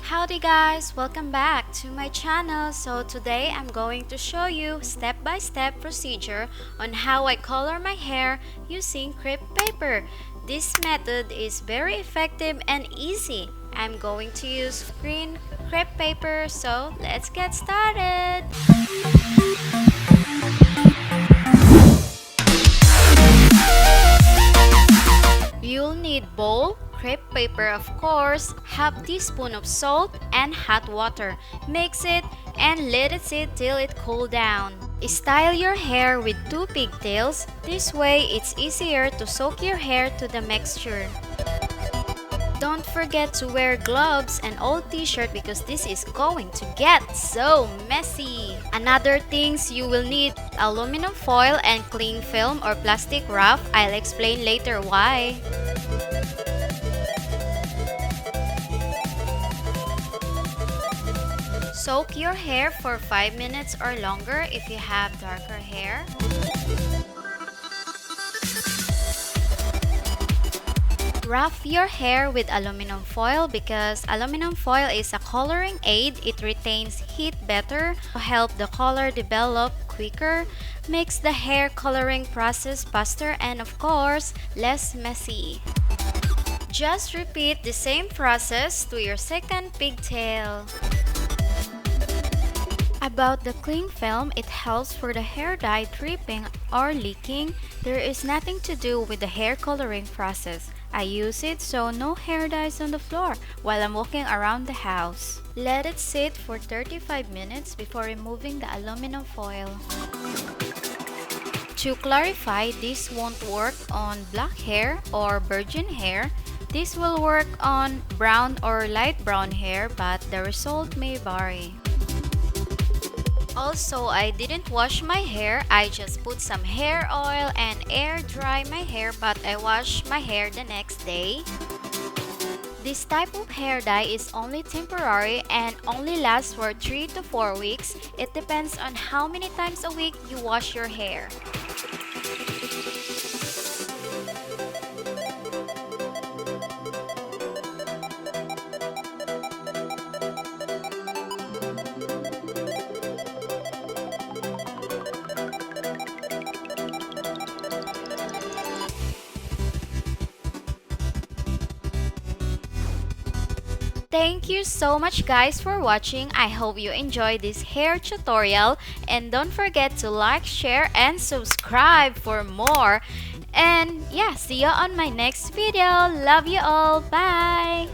Howdy guys, welcome back to my channel. So today I'm going to show you step-by-step procedure on how I color my hair using crepe paper. This method is very effective and easy. I'm going to use green crepe paper, so let's get started. You'll need bowl, crepe paper of course, half teaspoon of salt, and hot water. Mix it and let it sit till it cool down. Style your hair with 2 pigtails. This way it's easier to soak your hair to the mixture. Don't forget to wear gloves and old t-shirt because this is going to get so messy. Another things you will need aluminum foil and cling film or plastic wrap. I'll explain later why. Soak your hair for 5 minutes or longer if you have darker hair. Wrap your hair with aluminum foil because aluminum foil is a coloring aid. It retains heat better to help the color develop quicker, makes the hair coloring process faster, and of course, less messy. Just repeat the same process to your second pigtail. About the cling film, it helps for the hair dye dripping or leaking. There is nothing to do with the hair coloring process. I use it so no hair dyes on the floor while I'm walking around the house. Let it sit for 35 minutes before removing the aluminum foil. To clarify, this won't work on black hair or virgin hair. This will work on brown or light brown hair, but the result may vary. Also, I didn't wash my hair. I just put some hair oil and air dry my hair, but I wash my hair the next day. This type of hair dye is only temporary and only lasts for 3 to 4 weeks. It depends on how many times a week you wash your hair. Thank you so much guys for watching. I hope you enjoyed this hair tutorial and don't forget to like, share, and subscribe for more. And yeah, see you on my next video. Love you all. Bye!